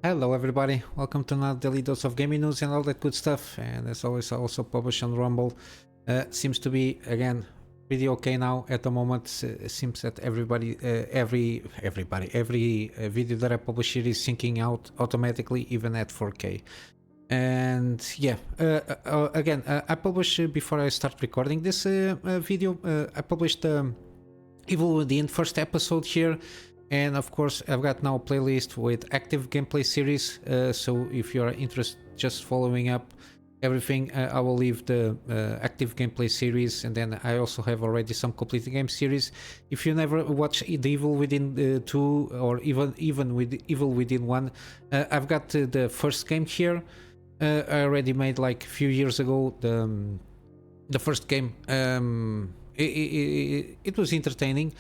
Hello everybody, welcome to another daily dose of gaming news and all that good stuff. And as always, I also publish on Rumble. Seems to be again pretty okay now at the moment. Seems that every video that I publish here is syncing out automatically, even at 4K. And yeah, again, I published before I start recording this video. I published Evil Within first episode here. And of course, I've got now a playlist with active gameplay series. So if you are interested, just following up everything, I will leave the active gameplay series, and then I also have already some complete game series. If you never watch the Evil Within 2 or even with Evil Within 1, I've got the first game here. I already made like a few years ago the first game. It was entertaining.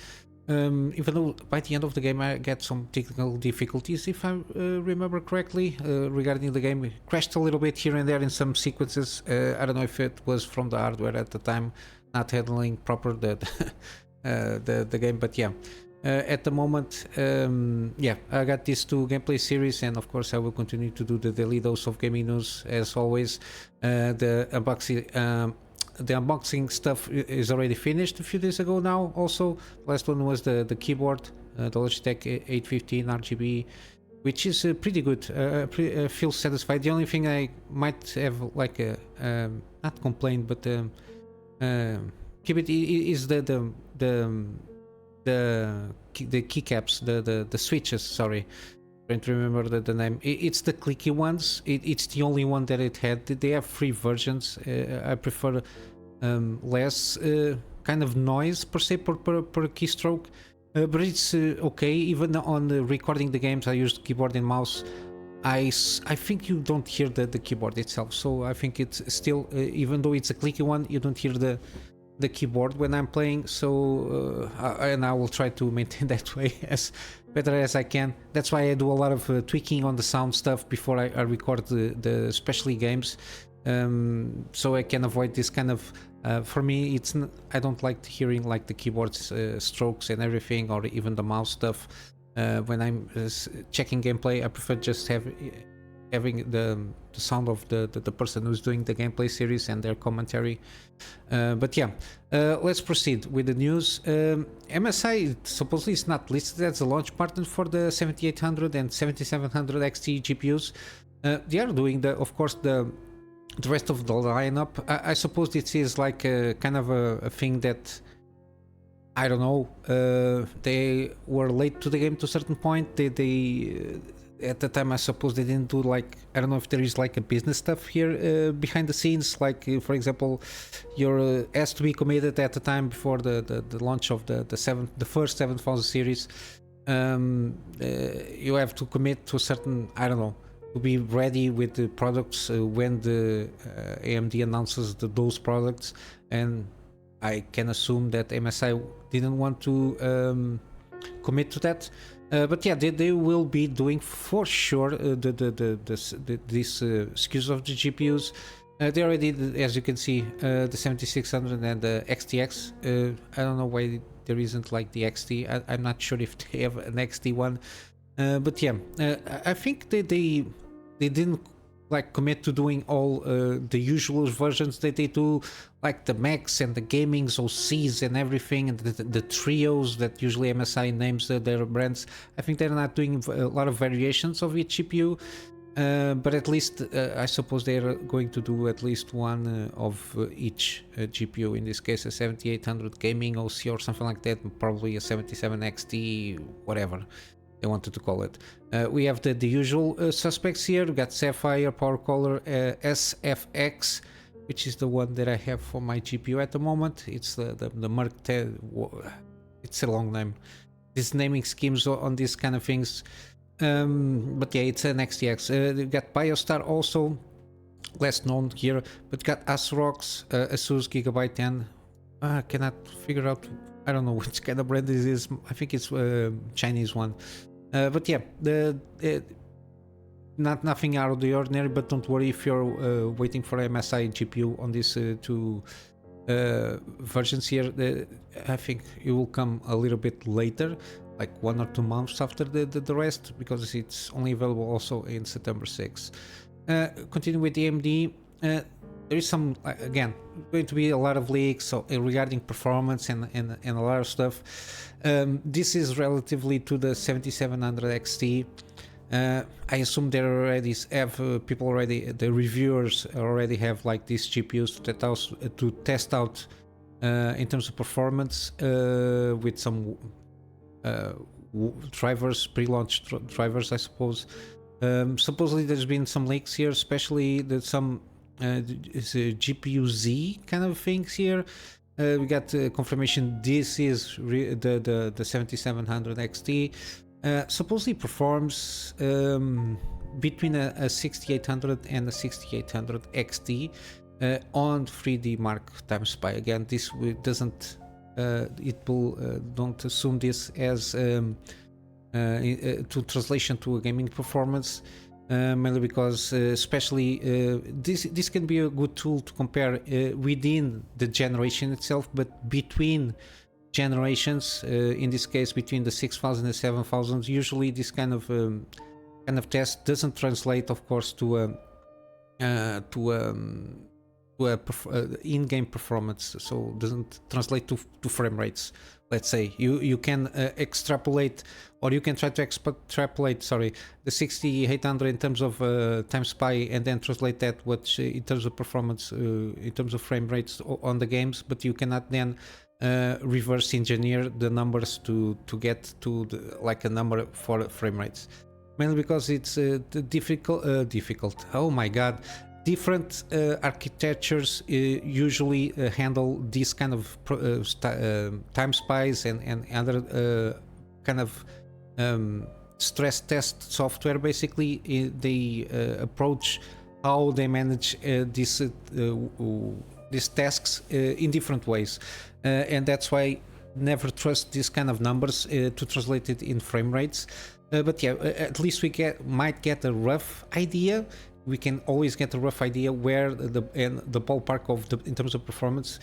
Even though by the end of the game I get some technical difficulties, if I remember correctly, regarding the game. It crashed a little bit here and there in some sequences. I don't know if it was from the hardware at the time not handling proper the game, but yeah. At the moment, yeah, I got these two gameplay series, and of course I will continue to do the daily dose of gaming news as always. The unboxing stuff is already finished a few days ago now. Also, last one was the keyboard, the Logitech 815 RGB, which is pretty good. Feel satisfied. The only thing I might have like a not complain, but keep it is the keycaps, the switches. Sorry, trying to remember the name. It's the clicky ones. It's the only one that it had. They have free versions. I prefer less kind of noise per se per keystroke, but it's okay. Even on recording the games I used keyboard and mouse. I think you don't hear the keyboard itself, so I think it's still, even though it's a clicky one, you don't hear the keyboard when I'm playing. So and I will try to maintain that way as better as I can. That's why I do a lot of tweaking on the sound stuff before I record the especially games, so I can avoid this kind of for me I don't like hearing like the keyboard's strokes and everything, or even the mouse stuff. When I'm checking gameplay, I prefer just having the sound of the person who's doing the gameplay series and their commentary. But yeah, let's proceed with the news. MSI supposedly is not listed as a launch partner for the 7800 and 7700 XT GPUs. They are doing of course the rest of the lineup. I suppose this is like a kind of a thing that, I don't know, they were late to the game to a certain point. They at the time, I suppose they didn't do, like, I don't know if there is like a business stuff here behind the scenes, like for example, you're has to be committed at the time before the launch of the first 7000 series. You have to commit to a certain, I don't know, to be ready with the products when the AMD announces those products. And I can assume that MSI didn't want to commit to that. But yeah, they will be doing for sure these SKUs of the GPUs. They already did, as you can see, the 7600 and the XTX. I don't know why there isn't like the XT. I'm not sure if they have an XT one. But yeah, I think they didn't like commit to doing all the usual versions that they do, like the Macs and the gaming's OCs and everything, and the trios that usually MSI names their brands. I think they're not doing a lot of variations of each GPU, but at least I suppose they're going to do at least one of each GPU. In this case, a 7800 gaming OC or something like that, and probably a 77XT, whatever they wanted to call it. We have the usual suspects here. We got Sapphire, Power Color, SFX, which is the one that I have for my GPU at the moment. It's the Merc 10. It's a long name. These naming schemes on these kind of things. But yeah, it's an XTX. We got BioStar also, less known here, but got ASRox, Asus Gigabyte 10. I cannot figure out, I don't know which kind of brand this is. I think it's Chinese one. But yeah, nothing out of the ordinary. But don't worry if you're waiting for MSI GPU on these two versions here. I think it will come a little bit later. like 1 or 2 months after the rest, because it's only available also in September 6th. Continue with the AMD. There is some, again, going to be a lot of leaks so, regarding performance and a lot of stuff. This is relatively to the 7700 XT. I assume there already have people already, the reviewers already have like these GPUs to test out in terms of performance with some drivers, pre-launch drivers, I suppose. Supposedly there's been some leaks here, especially some GPU Z kind of things here. We got confirmation this is the 7700 XT. Supposedly performs between a 6800 and a 6800 XT on 3D Mark time spy. Again, this doesn't don't assume this as to translation to a gaming performance, mainly because especially this can be a good tool to compare within the generation itself, but between generations, in this case between the 6000 and 7000. Usually this kind of test doesn't translate, of course, to in-game performance, so doesn't translate to frame rates. Let's say you can extrapolate, or you can try to extrapolate, sorry, the 6800 in terms of time spy, and then translate that in terms of performance, in terms of frame rates on the games, but you cannot then reverse engineer the numbers to get to like a number for frame rates, mainly because it's difficult. Oh my god. Different architectures usually handle this kind of time spies and other kind of stress test software. Basically, they approach how they manage these tasks in different ways, and that's why never trust these kind of numbers to translate it in frame rates. But yeah, at least we might get a rough idea. We can always get a rough idea where the ballpark of in terms of performance.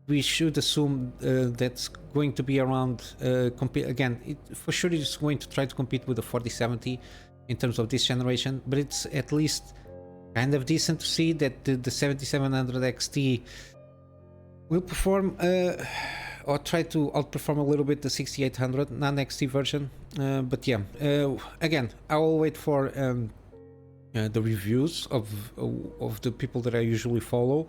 We should assume that's going to be around. Again, for sure it's going to try to compete with the 4070 in terms of this generation, but it's at least kind of decent to see that the 7700 XT will perform or try to outperform a little bit the 6800 non-XT version. But yeah, again, I will wait for the reviews of the people that I usually follow,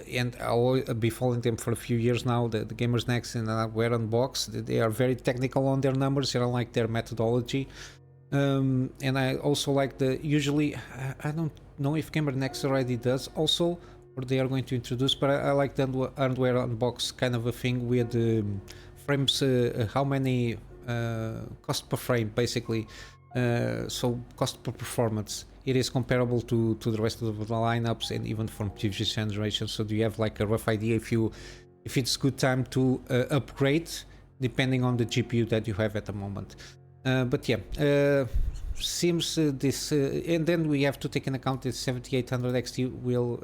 and I'll be following them for a few years now. The Gamers Next and Wear Unbox, they are very technical on their numbers, and I like their methodology. And I also like usually, I don't know if Gamer Next already does also, or they are going to introduce, but I like the hardware unbox kind of a thing with frames, how many cost per frame, basically. So cost per performance, it is comparable to the rest of the lineups and even from previous generations. So do you have like a rough idea if it's good time to upgrade depending on the GPU that you have at the moment? But yeah, seems this and then we have to take into account that 7800 XT will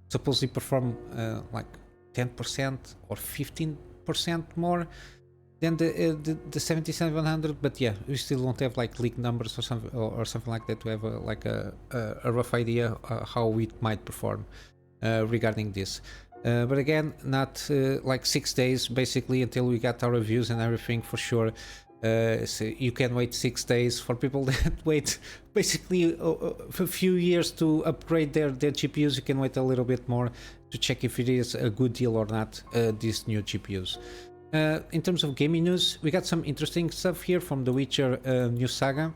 supposedly perform like 10% or 15% more than the 7700, but yeah, we still don't have like leaked numbers or something like that to have a rough idea how it might perform regarding this. But again, not like 6 days basically until we got our reviews and everything for sure. So you can wait 6 days. For people that wait basically for a few years to upgrade their GPUs, you can wait a little bit more to check if it is a good deal or not, these new GPUs. In terms of gaming news, we got some interesting stuff here from the Witcher new Saga.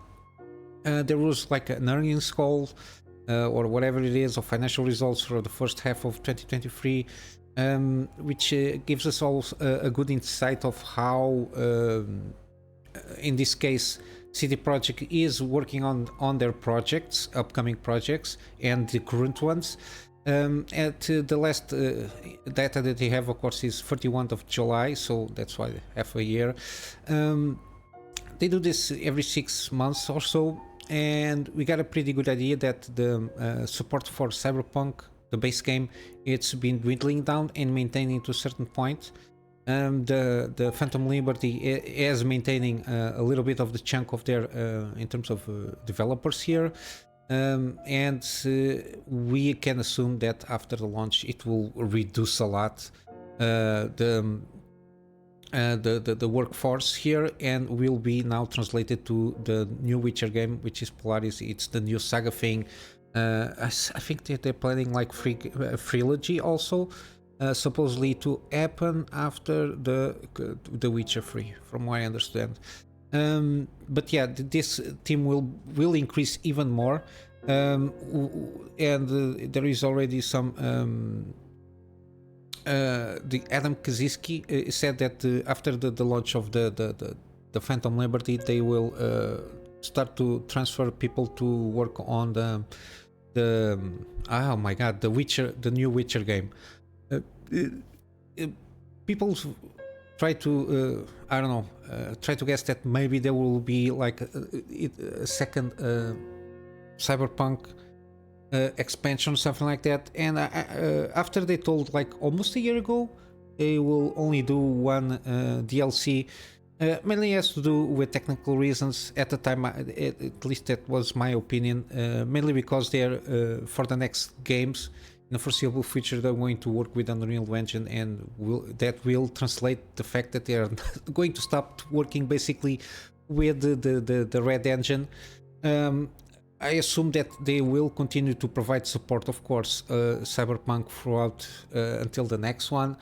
There was like an earnings call or whatever it is, of financial results for the first half of 2023, which gives us all a good insight of how, in this case, CD Projekt is working on their projects, upcoming projects, and the current ones. At the last data that they have, of course, is 31st of July, so that's why half a year. They do this every 6 months or so, and we got a pretty good idea that the support for Cyberpunk, the base game, it's been dwindling down and maintaining to a certain point. The Phantom Liberty is maintaining a little bit of the chunk of their in terms of developers here, and we can assume that after the launch it will reduce a lot the workforce here, and will be now translated to the new Witcher game, which is Polaris. It's the new Saga thing. I think that they're planning like trilogy also, supposedly to happen after the Witcher 3, from what I understand. But yeah, this team will increase even more, and there is already some. The Adam Kaczynski said that after the launch of the Phantom Liberty, they will start to transfer people to work on the oh my god, the Witcher, the new Witcher game. People try to I don't know, try to guess that maybe there will be like a second Cyberpunk expansion, something like that. And after they told like almost a year ago they will only do one DLC, mainly has to do with technical reasons. At the time, at least that was my opinion, mainly because they're for the next games in the foreseeable future they're going to work with Unreal Engine, and that will translate the fact that they are going to stop working basically with the Red Engine. I assume that they will continue to provide support, of course, Cyberpunk throughout until the next one,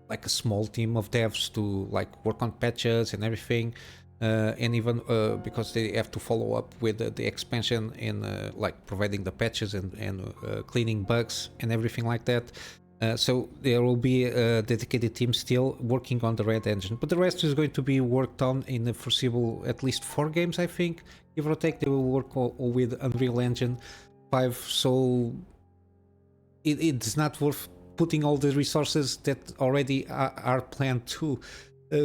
like a small team of devs to like work on patches and everything, and even because they have to follow up with the expansion in like providing the patches and cleaning bugs and everything like that. So there will be a dedicated team still working on the Red Engine, but the rest is going to be worked on in the foreseeable, at least 4 games, I think, give or take. They will work all with Unreal Engine 5, so it's not worth putting all the resources that already are planned to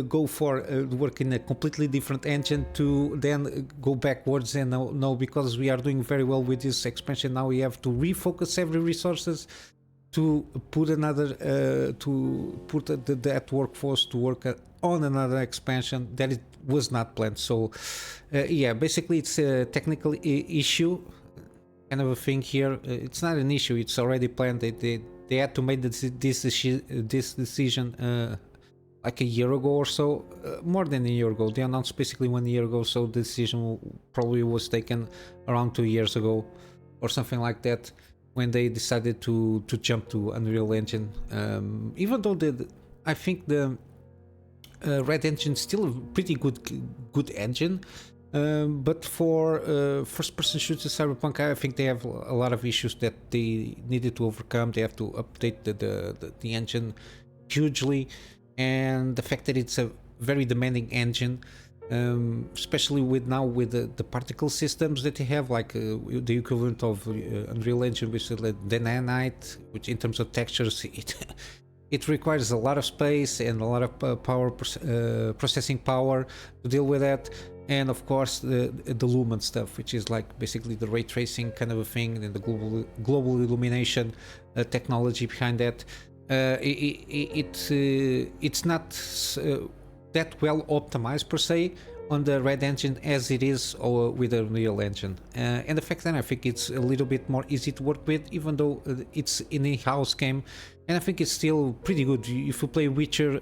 go for work in a completely different engine to then go backwards and no, because we are doing very well with this expansion, now we have to refocus every resources to put another that workforce to work on another expansion that it was not planned. So yeah, basically it's a technical issue kind of a thing here. It's not an issue, it's already planned. They had to make this decision like a year ago or so, more than a year ago. They announced basically 1 year ago, so the decision probably was taken around 2 years ago or something like that, when they decided to jump to Unreal Engine. Even though I think the Red Engine is still a pretty good engine, but for first-person shooter Cyberpunk, I think they have a lot of issues that they needed to overcome. They have to update the engine hugely, and the fact that it's a very demanding engine, especially with the particle systems that they have, like the equivalent of Unreal Engine, which is like the nanite, which in terms of textures it requires a lot of space and a lot of processing power to deal with that. And of course the lumen stuff, which is like basically the ray tracing kind of a thing, and the global illumination technology behind that. It's not that well optimized per se on the Red Engine as it is with the Unreal Engine, and the fact that I think it's a little bit more easy to work with, even though it's an in-house game, and I think it's still pretty good. If you play Witcher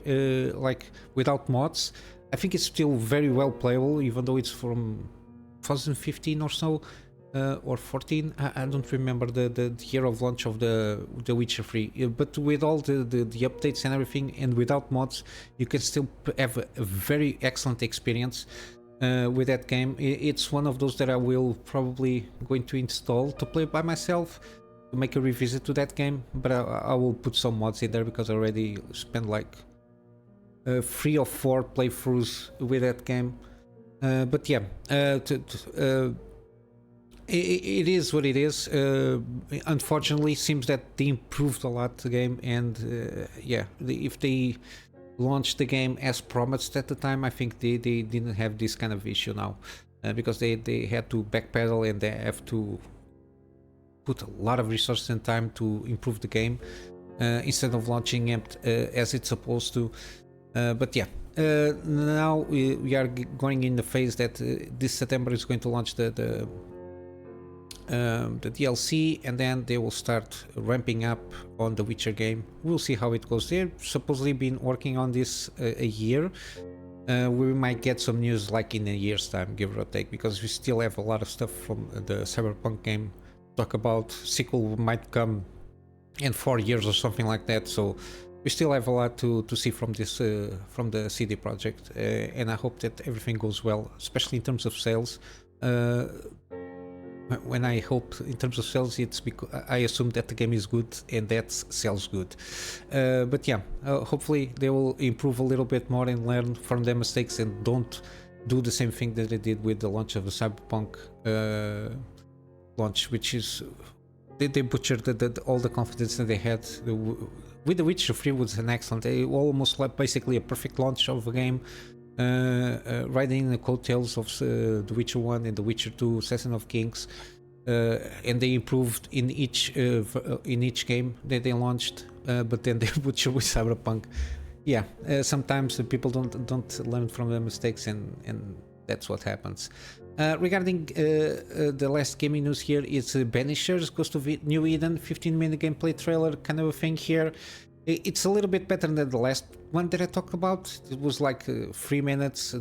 like without mods, I think it's still very well playable, even though it's from 2015 or so, or 14. I don't remember the year of launch of the Witcher 3, but with all the updates and everything, and without mods, you can still have a very excellent experience with that game. It's one of those that I will probably going to install to play by myself, to make a revisit to that game, but I will put some mods in there because I already spent like 3 or 4 playthroughs with that game. But yeah, it is what it is. Unfortunately, seems that they improved a lot the game, and yeah, if they launched the game as promised at the time, I think they didn't have this kind of issue now, because they had to backpedal and they have to put a lot of resources and time to improve the game. instead of launching it as it's supposed to. But yeah, now we are going in the phase that this September is going to launch the DLC, and then they will start ramping up on the Witcher game. We'll see how it goes. They've supposedly been working on this a year. We might get some news like in a year's time, give or take, because we still have a lot of stuff from the Cyberpunk game to talk about. Sequel might come in 4 years or something like that, so we still have a lot to see from this from the CD Projekt, and I hope that everything goes well, especially in terms of sales. When I hope in terms of sales, it's because I assume that the game is good and that sells good. But yeah, hopefully they will improve a little bit more and learn from their mistakes and don't do the same thing that they did with the launch of the Cyberpunk launch, which is they butchered all the confidence that they had. With The Witcher 3 was an excellent, almost like basically a perfect launch of a game. Riding the coattails of The Witcher 1 and The Witcher 2, Assassin of Kings, and they improved in each game that they launched, but then they butchered with Cyberpunk. Yeah, sometimes the people don't learn from their mistakes, and that's what happens. Regarding the last gaming news here, is Banishers goes to New Eden, 15-minute gameplay trailer kind of a thing here. It's a little bit better than the last one that I talked about. It was like 3 minutes,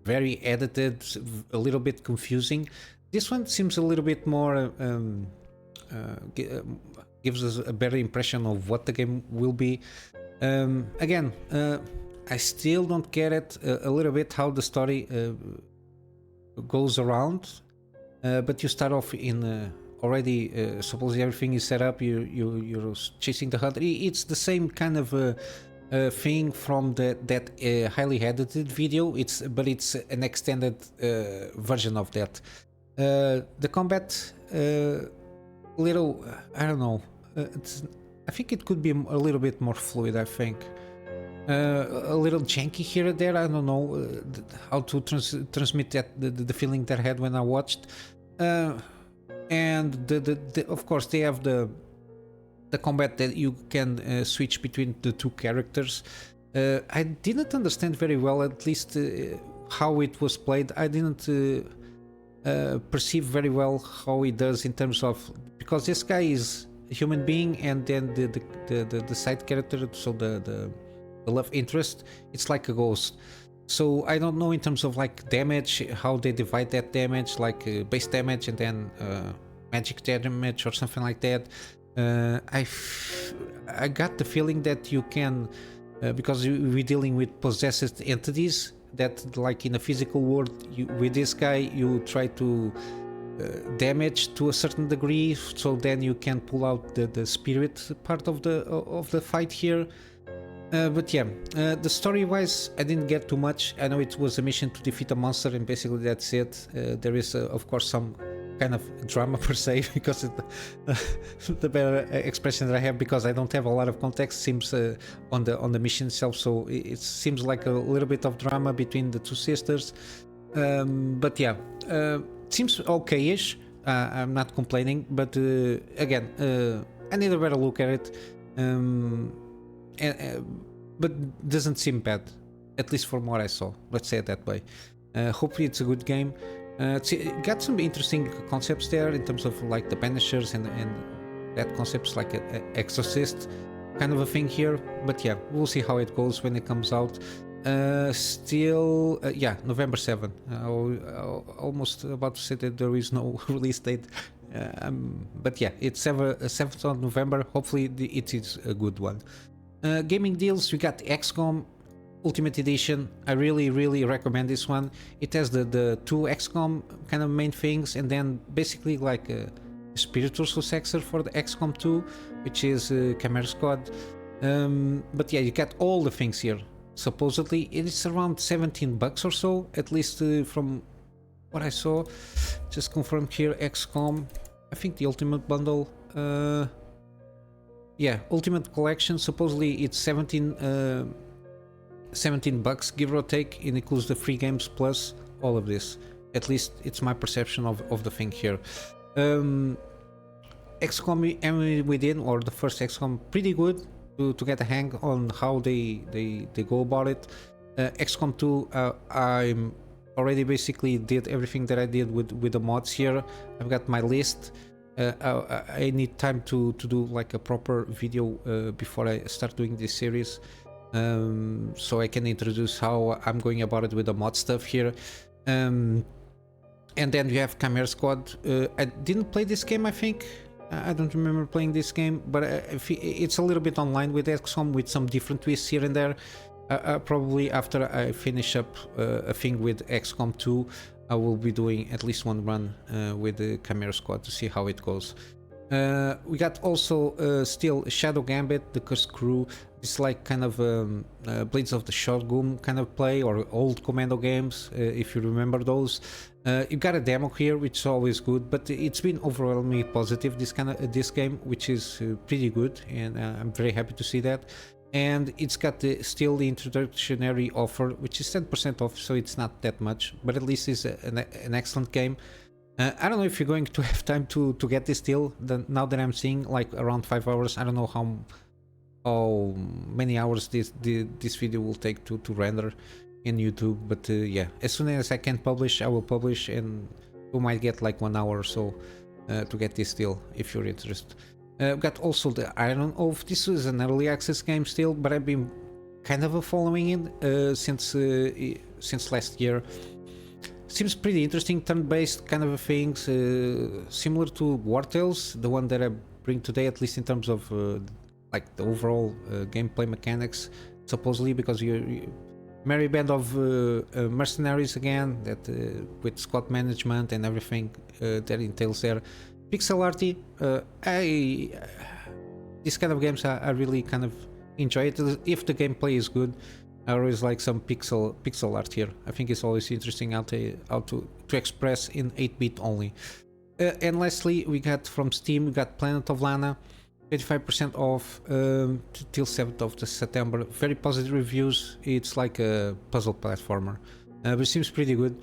very edited, a little bit confusing. This one seems a little bit more, gives us a better impression of what the game will be. Again, I still don't get it a little bit how the story goes around, but you start off in already supposedly everything is set up, you're chasing the hunter. It's the same kind of thing from that highly edited video, but it's an extended version of that. The combat, little, I don't know, I think it could be a little bit more fluid. I think a little janky here and there. I don't know how to transmit that the feeling that I had when I watched. And of course they have the combat that you can switch between the two characters. I didn't understand very well, at least how it was played. I didn't perceive very well how it does in terms of, because this guy is a human being, and then the side character, so the love interest, it's like a ghost. So I don't know in terms of like damage, how they divide that damage, like base damage and then magic damage or something like that. I got the feeling that you can, because we're dealing with possessed entities, that like in a physical world, with this guy you try to damage to a certain degree, so then you can pull out the spirit part of the fight here. But yeah, the story-wise, I didn't get too much. I know it was a mission to defeat a monster, and basically that's it. There is, of course, some kind of drama per se, because the better expression that I have, because I don't have a lot of context, seems on the mission itself. So it seems like a little bit of drama between the two sisters. But yeah, seems okay-ish. I'm not complaining, but again, I need a better look at it. But doesn't seem bad, at least from what I saw. Let's say it that way. Hopefully it's a good game. It got some interesting concepts there in terms of like the Banishers and that concept's like an exorcist kind of a thing here. But yeah, we'll see how it goes when it comes out. Still, yeah, November 7. Almost about to say that there is no release date. But yeah, it's 7th of November. Hopefully it is a good one. Gaming deals, we got XCOM Ultimate Edition. I really recommend this one. It has the two XCOM kind of main things, and then basically like a spiritual successor for the XCOM 2, which is Chimera Squad. But yeah, you got all the things here. Supposedly it is around $17 or so, at least from what I saw. Just confirmed here, XCOM, I think the Ultimate Bundle. Yeah, Ultimate Collection, supposedly it's $17, give or take. It includes the free games plus all of this. At least it's my perception of the thing here. XCOM we did, or the first XCOM, pretty good to get a hang on how they go about it. XCOM 2, I'm already basically did everything that I did with the mods here. I've got my list. I need time to do like a proper video before I start doing this series, so I can introduce how I'm going about it with the mod stuff here. And then you have Chimera Squad. I didn't play this game, I think. I don't remember playing this game, but it's a little bit online with XCOM with some different twists here and there. Probably after I finish up a thing with XCOM 2, I will be doing at least one run with the Chimera Squad to see how it goes. We got also still Shadow Gambit, the Cursed Crew. It's like kind of Blades of the Shogun kind of play, or old Commando games, if you remember those. You got a demo here, which is always good, but it's been overwhelmingly positive, this game, which is pretty good, and I'm very happy to see that. And it's got still the introductory offer, which is 10% off, so it's not that much, but at least it's an excellent game. I don't know if you're going to have time to get this deal. Now that I'm seeing like around 5 hours, I don't know how many hours this video will take to render in YouTube, but yeah, as soon as I can publish, I will publish, and you might get like 1 hour or so to get this deal if you're interested. I've got also the Iron Oath. This is an early access game still, but I've been kind of following it since last year. Seems pretty interesting, turn-based kind of things, similar to War Tales, the one that I bring today, at least in terms of like the overall gameplay mechanics, supposedly, because you're merry band of mercenaries again, that with squad management and everything that entails there. Pixel arty, these kind of games I really kind of enjoy it. If the gameplay is good, I always like some pixel art here. I think it's always interesting how to express in 8-bit only. And lastly, we got from Steam, we got Planet of Lana, 85% off till 7th of September. Very positive reviews. It's like a puzzle platformer, but it seems pretty good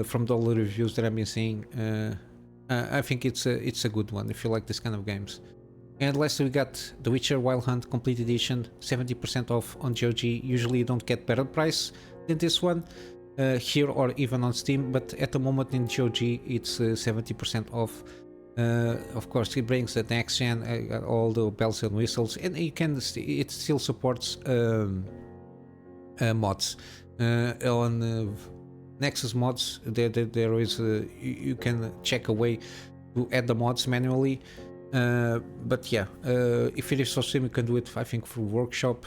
from all the reviews that I've been seeing. I think it's a good one if you like this kind of games. And lastly, we got The Witcher Wild Hunt Complete Edition, 70% off on GOG. Usually you don't get better price than this one here or even on Steam, but at the moment in GOG it's 70% off. Of course, it brings the next gen, all the bells and whistles, and it still supports mods on Nexus mods. There is you can check a way to add the mods manually. But yeah, if it is for Steam, you can do it, I think, through Workshop.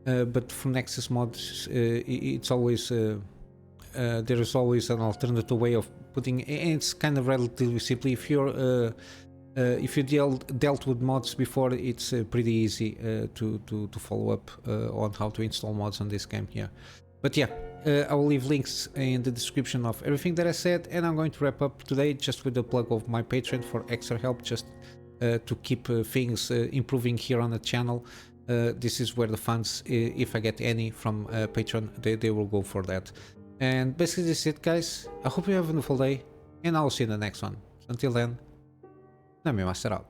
But from Nexus mods, it's always there is always an alternative way of putting. And it's kind of relatively simply. If you dealt with mods before, it's pretty easy to follow up on how to install mods on this game here. But yeah, I will leave links in the description of everything that I said, and I'm going to wrap up today just with the plug of my Patreon for extra help, just to keep things improving here on the channel. This is where the funds, if I get any from Patreon, they will go for that. And basically this is it, guys. I hope you have a wonderful day, and I'll see you in the next one. Until then, Kunamy Master out.